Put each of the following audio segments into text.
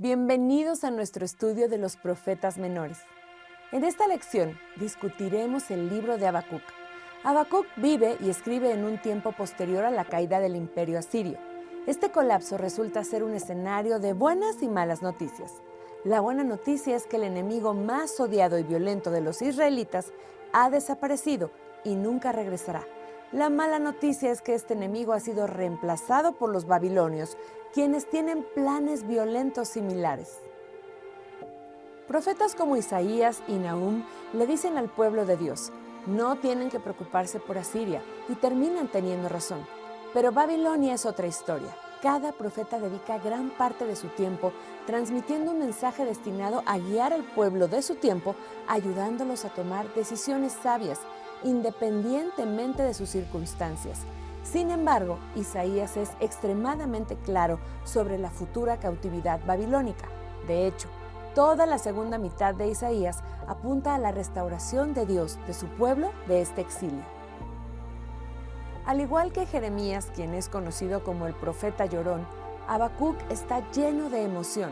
Bienvenidos a nuestro estudio de los profetas menores. En esta lección discutiremos el libro de Habacuc. Habacuc vive y escribe en un tiempo posterior a la caída del imperio asirio. Este colapso resulta ser un escenario de buenas y malas noticias. La buena noticia es que el enemigo más odiado y violento de los israelitas ha desaparecido y nunca regresará. La mala noticia es que este enemigo ha sido reemplazado por los babilonios, quienes tienen planes violentos similares. Profetas como Isaías y Nahum le dicen al pueblo de Dios, no tienen que preocuparse por Asiria, y terminan teniendo razón. Pero Babilonia es otra historia. Cada profeta dedica gran parte de su tiempo transmitiendo un mensaje destinado a guiar al pueblo de su tiempo, ayudándolos a tomar decisiones sabias, independientemente de sus circunstancias. Sin embargo, Isaías es extremadamente claro sobre la futura cautividad babilónica. De hecho, toda la segunda mitad de Isaías apunta a la restauración de Dios de su pueblo de este exilio. Al igual que Jeremías, quien es conocido como el profeta llorón, Habacuc está lleno de emoción.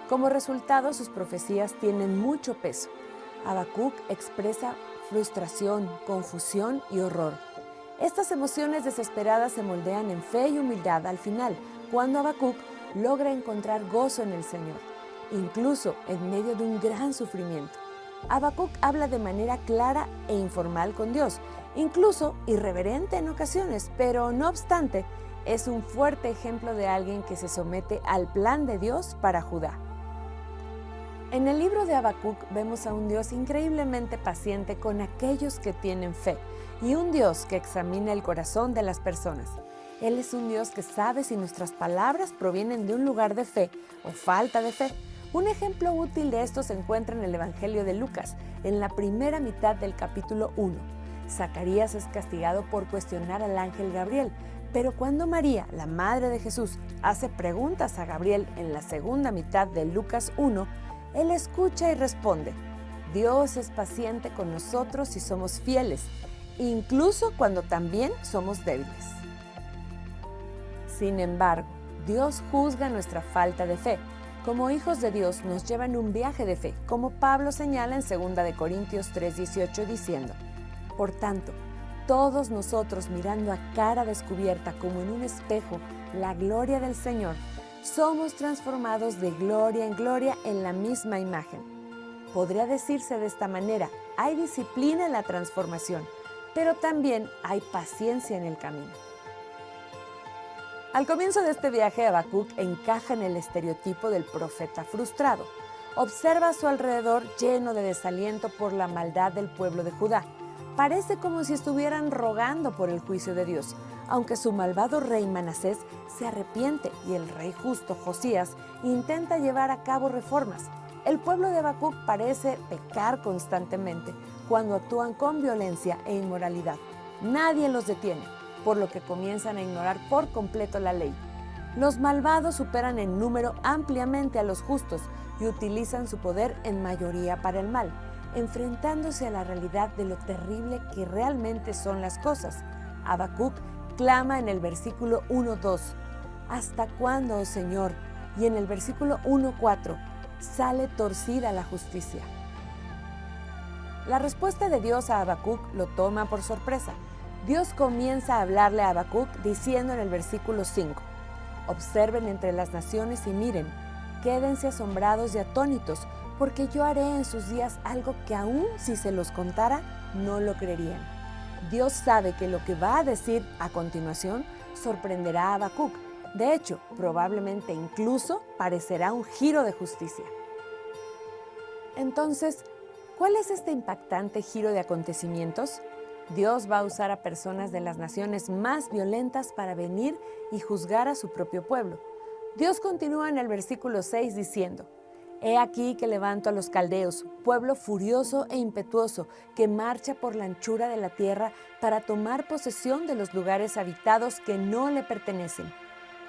Como resultado, sus profecías tienen mucho peso. Habacuc expresa frustración, confusión y horror. Estas emociones desesperadas se moldean en fe y humildad al final, cuando Habacuc logra encontrar gozo en el Señor, incluso en medio de un gran sufrimiento. Habacuc habla de manera clara e informal con Dios, incluso irreverente en ocasiones, pero no obstante, es un fuerte ejemplo de alguien que se somete al plan de Dios para Judá. En el libro de Habacuc vemos a un Dios increíblemente paciente con aquellos que tienen fe y un Dios que examina el corazón de las personas. Él es un Dios que sabe si nuestras palabras provienen de un lugar de fe o falta de fe. Un ejemplo útil de esto se encuentra en el Evangelio de Lucas, en la primera mitad del capítulo 1. Zacarías es castigado por cuestionar al ángel Gabriel, pero cuando María, la madre de Jesús, hace preguntas a Gabriel en la segunda mitad de Lucas 1, él escucha y responde, Dios es paciente con nosotros si somos fieles, incluso cuando también somos débiles. Sin embargo, Dios juzga nuestra falta de fe. Como hijos de Dios nos lleva en un viaje de fe, como Pablo señala en 2 Corintios 3:18 diciendo, por tanto, todos nosotros mirando a cara descubierta como en un espejo la gloria del Señor, somos transformados de gloria en gloria en la misma imagen. Podría decirse de esta manera, hay disciplina en la transformación, pero también hay paciencia en el camino. Al comienzo de este viaje, Habacuc encaja en el estereotipo del profeta frustrado. Observa a su alrededor lleno de desaliento por la maldad del pueblo de Judá. Parece como si estuvieran rogando por el juicio de Dios, aunque su malvado rey Manasés se arrepiente y el rey justo Josías intenta llevar a cabo reformas. El pueblo de Habacuc parece pecar constantemente cuando actúan con violencia e inmoralidad. Nadie los detiene, por lo que comienzan a ignorar por completo la ley. Los malvados superan en número ampliamente a los justos y utilizan su poder en mayoría para el mal, enfrentándose a la realidad de lo terrible que realmente son las cosas. Habacuc clama en el versículo 1:2, ¿hasta cuándo, oh Señor? Y en el versículo 1:4, sale torcida la justicia. La respuesta de Dios a Habacuc lo toma por sorpresa. Dios comienza a hablarle a Habacuc diciendo en el versículo 5, observen entre las naciones y miren, quédense asombrados y atónitos, porque yo haré en sus días algo que aún si se los contara, no lo creerían. Dios sabe que lo que va a decir a continuación sorprenderá a Habacuc. De hecho, probablemente incluso parecerá un giro de justicia. Entonces, ¿cuál es este impactante giro de acontecimientos? Dios va a usar a personas de las naciones más violentas para venir y juzgar a su propio pueblo. Dios continúa en el versículo 6 diciendo, he aquí que levanto a los caldeos, pueblo furioso e impetuoso, que marcha por la anchura de la tierra para tomar posesión de los lugares habitados que no le pertenecen.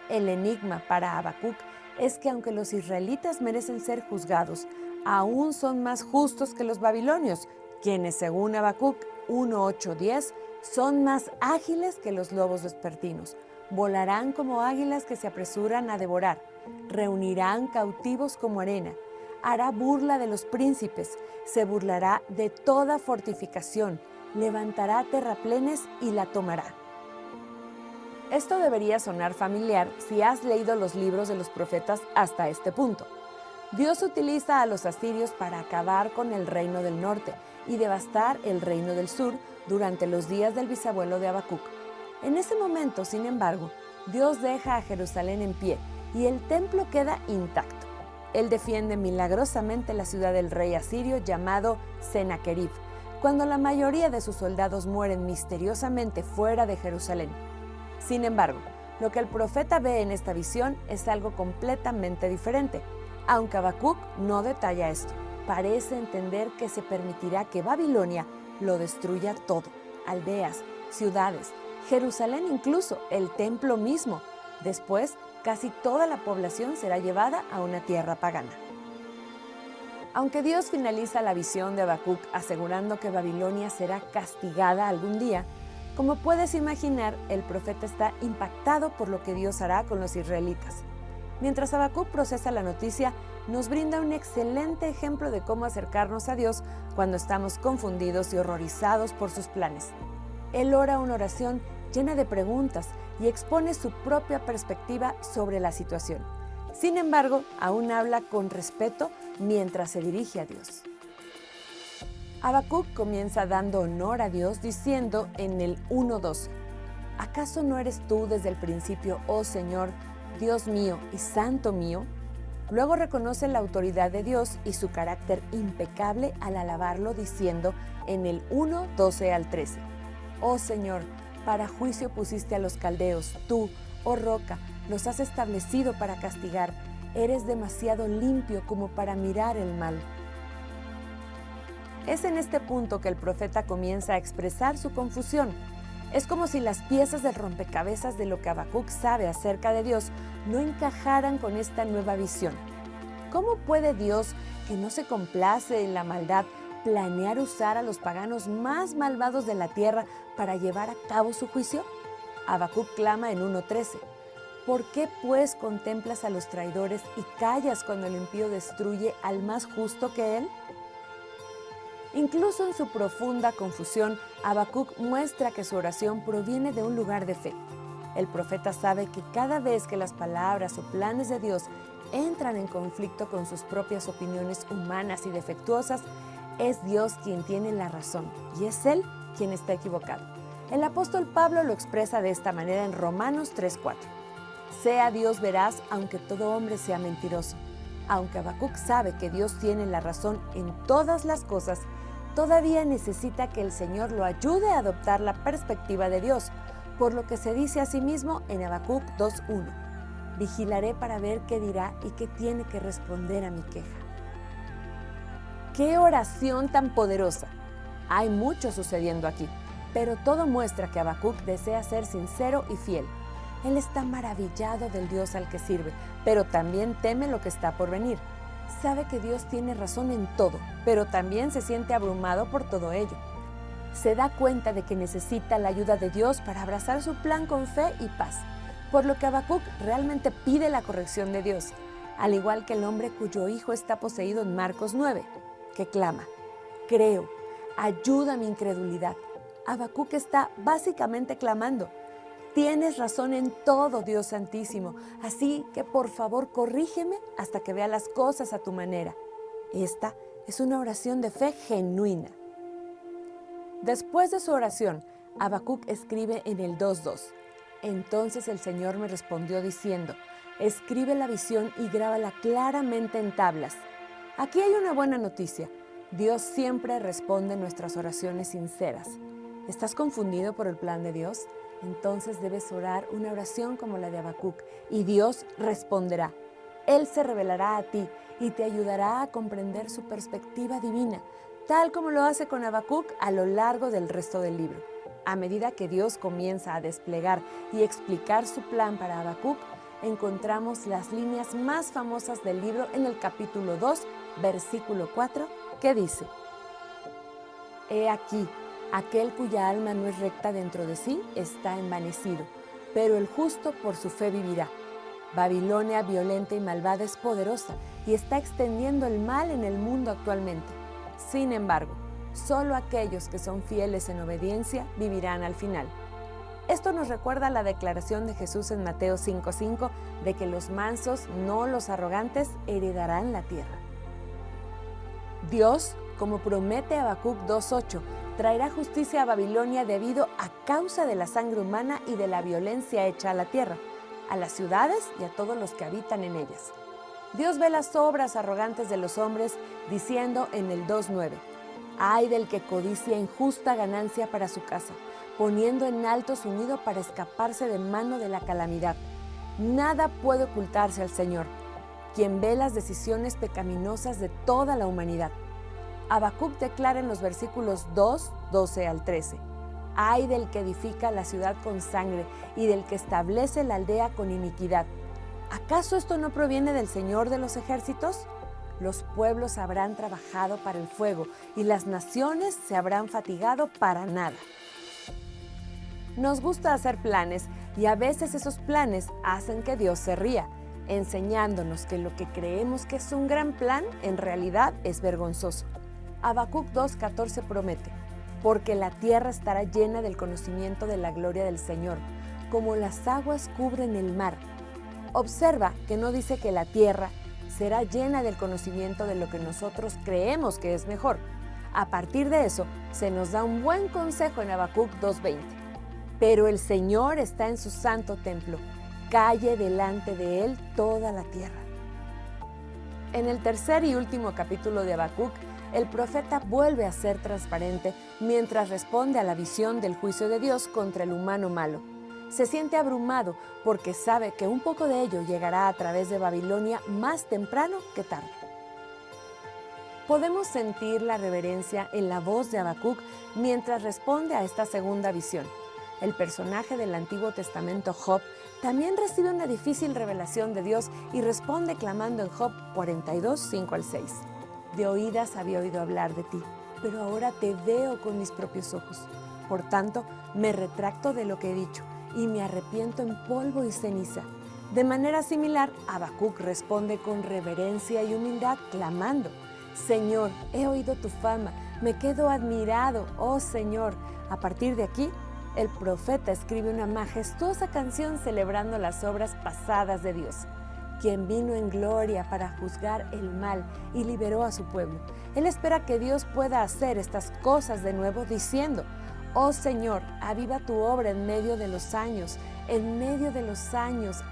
El enigma para Habacuc es que aunque los israelitas merecen ser juzgados, aún son más justos que los babilonios, quienes según Habacuc 1:8-10 son más ágiles que los lobos vespertinos. Volarán como águilas que se apresuran a devorar. reunirán cautivos como arena, hará burla de los príncipes, se burlará de toda fortificación, levantará terraplenes y la tomará. Esto debería sonar familiar si has leído los libros de los profetas hasta este punto. Dios utiliza a los asirios para acabar con el reino del norte y devastar el reino del sur durante los días del bisabuelo de Habacuc. En ese momento, sin embargo, Dios deja a Jerusalén en pie y el templo queda intacto. Él defiende milagrosamente la ciudad del rey asirio llamado Sennacherib, cuando la mayoría de sus soldados mueren misteriosamente fuera de Jerusalén. Sin embargo, lo que el profeta ve en esta visión es algo completamente diferente. Aunque Habacuc no detalla esto, parece entender que se permitirá que Babilonia lo destruya todo: aldeas, ciudades, Jerusalén, incluso el templo mismo. Después, casi toda la población será llevada a una tierra pagana. Aunque Dios finaliza la visión de Habacuc asegurando que Babilonia será castigada algún día, como puedes imaginar, el profeta está impactado por lo que Dios hará con los israelitas. Mientras Habacuc procesa la noticia, nos brinda un excelente ejemplo de cómo acercarnos a Dios cuando estamos confundidos y horrorizados por sus planes. Él ora una oración llena de preguntas y expone su propia perspectiva sobre la situación. Sin embargo, aún habla con respeto mientras se dirige a Dios. Habacuc comienza dando honor a Dios diciendo en el 1:12: ¿Acaso no eres tú desde el principio, oh Señor, Dios mío y Santo mío? Luego reconoce la autoridad de Dios y su carácter impecable al alabarlo diciendo en el 1:12 al 13: Oh Señor, para juicio pusiste a los caldeos, tú, oh roca, los has establecido para castigar. Eres demasiado limpio como para mirar el mal. Es en este punto que el profeta comienza a expresar su confusión. Es como si las piezas del rompecabezas de lo que Habacuc sabe acerca de Dios no encajaran con esta nueva visión. ¿Cómo puede Dios, que no se complace en la maldad, planear usar a los paganos más malvados de la tierra para llevar a cabo su juicio? Habacuc clama en 1:13: ¿Por qué pues contemplas a los traidores y callas cuando el impío destruye al más justo que él? Incluso en su profunda confusión, Habacuc muestra que su oración proviene de un lugar de fe. El profeta sabe que cada vez que las palabras o planes de Dios entran en conflicto con sus propias opiniones humanas y defectuosas, es Dios quien tiene la razón y es Él quien está equivocado. El apóstol Pablo lo expresa de esta manera en Romanos 3:4: Sea Dios veraz aunque todo hombre sea mentiroso. Aunque Habacuc sabe que Dios tiene la razón en todas las cosas, todavía necesita que el Señor lo ayude a adoptar la perspectiva de Dios, por lo que se dice a sí mismo en Habacuc 2:1: Vigilaré para ver qué dirá y qué tiene que responder a mi queja. ¡Qué oración tan poderosa! Hay mucho sucediendo aquí, pero todo muestra que Habacuc desea ser sincero y fiel. Él está maravillado del Dios al que sirve, pero también teme lo que está por venir. Sabe que Dios tiene razón en todo, pero también se siente abrumado por todo ello. Se da cuenta de que necesita la ayuda de Dios para abrazar su plan con fe y paz, por lo que Habacuc realmente pide la corrección de Dios, al igual que el hombre cuyo hijo está poseído en Marcos 9, que clama: creo, ayuda a mi incredulidad. Habacuc está básicamente clamando: tienes razón en todo, Dios Santísimo, así que por favor corrígeme hasta que vea las cosas a tu manera. Esta es una oración de fe genuina. Después de su oración, Habacuc escribe en el 2:2: Entonces el Señor me respondió diciendo: escribe la visión y grábala claramente en tablas. Aquí hay una buena noticia: Dios siempre responde nuestras oraciones sinceras. ¿Estás confundido por el plan de Dios? Entonces debes orar una oración como la de Habacuc y Dios responderá. Él se revelará a ti y te ayudará a comprender su perspectiva divina, tal como lo hace con Habacuc a lo largo del resto del libro. A medida que Dios comienza a desplegar y explicar su plan para Habacuc, encontramos las líneas más famosas del libro en el capítulo 2, versículo 4, que dice: He aquí, aquel cuya alma no es recta dentro de sí está envanecido, pero el justo por su fe vivirá. Babilonia, violenta y malvada, es poderosa y está extendiendo el mal en el mundo actualmente. Sin embargo, solo aquellos que son fieles en obediencia vivirán al final. Esto nos recuerda la declaración de Jesús en Mateo 5:5 de que los mansos, no los arrogantes, heredarán la tierra. Dios, como promete Habacuc 2:8, traerá justicia a Babilonia debido a causa de la sangre humana y de la violencia hecha a la tierra, a las ciudades y a todos los que habitan en ellas. Dios ve las obras arrogantes de los hombres, diciendo en el 2:9, «Ay del que codicia injusta ganancia para su casa, poniendo en alto su nido para escaparse de mano de la calamidad. Nada puede ocultarse al Señor, quien ve las decisiones pecaminosas de toda la humanidad». Habacuc declara en los versículos 2, 12 al 13, «Ay del que edifica la ciudad con sangre y del que establece la aldea con iniquidad. ¿Acaso esto no proviene del Señor de los ejércitos? Los pueblos habrán trabajado para el fuego y las naciones se habrán fatigado para nada». Nos gusta hacer planes y a veces esos planes hacen que Dios se ría, enseñándonos que lo que creemos que es un gran plan en realidad es vergonzoso. Habacuc 2:14 promete, «Porque la tierra estará llena del conocimiento de la gloria del Señor, como las aguas cubren el mar». Observa que no dice que la tierra será llena del conocimiento de lo que nosotros creemos que es mejor. A partir de eso, se nos da un buen consejo en Habacuc 2:20. «Pero el Señor está en su santo templo, calle delante de él toda la tierra». En el tercer y último capítulo de Habacuc, el profeta vuelve a ser transparente mientras responde a la visión del juicio de Dios contra el humano malo. Se siente abrumado porque sabe que un poco de ello llegará a través de Babilonia más temprano que tarde. Podemos sentir la reverencia en la voz de Habacuc mientras responde a esta segunda visión. El personaje del Antiguo Testamento, Job, también recibe una difícil revelación de Dios y responde clamando en Job 42, 5 al 6. «De oídas había oído hablar de ti, pero ahora te veo con mis propios ojos. Por tanto, me retracto de lo que he dicho y me arrepiento en polvo y ceniza». De manera similar, Habacuc responde con reverencia y humildad, clamando, «Señor, he oído tu fama, me quedo admirado, oh Señor». A partir de aquí, el profeta escribe una majestuosa canción celebrando las obras pasadas de Dios, quien vino en gloria para juzgar el mal y liberó a su pueblo. Él espera que Dios pueda hacer estas cosas de nuevo, diciendo, «Oh Señor, aviva tu obra en medio de los años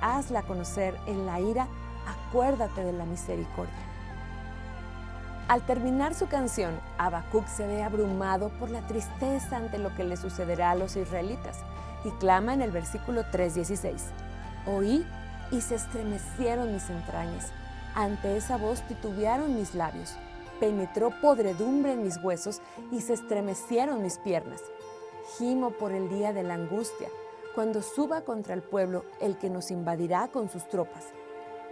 hazla conocer, en la ira, acuérdate de la misericordia». Al terminar su canción, Habacuc se ve abrumado por la tristeza ante lo que le sucederá a los israelitas y clama en el versículo 3:16, «Oí y se estremecieron mis entrañas, ante esa voz titubearon mis labios, penetró podredumbre en mis huesos y se estremecieron mis piernas. Gimo por el día de la angustia, cuando suba contra el pueblo el que nos invadirá con sus tropas».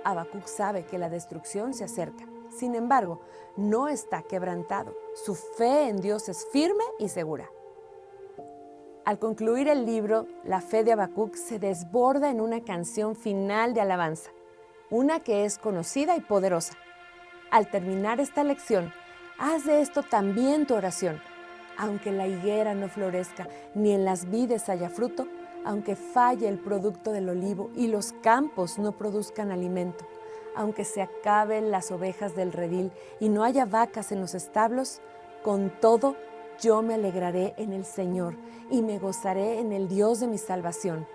Habacuc sabe que la destrucción se acerca. Sin embargo, no está quebrantado. Su fe en Dios es firme y segura. Al concluir el libro, la fe de Habacuc se desborda en una canción final de alabanza, una que es conocida y poderosa. Al terminar esta lección, haz de esto también tu oración. Aunque la higuera no florezca, ni en las vides haya fruto, aunque falle el producto del olivo y los campos no produzcan alimento, aunque se acaben las ovejas del redil y no haya vacas en los establos, con todo yo me alegraré en el Señor y me gozaré en el Dios de mi salvación.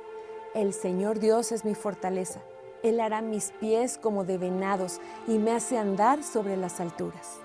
El Señor Dios es mi fortaleza. Él hará mis pies como de venados y me hace andar sobre las alturas.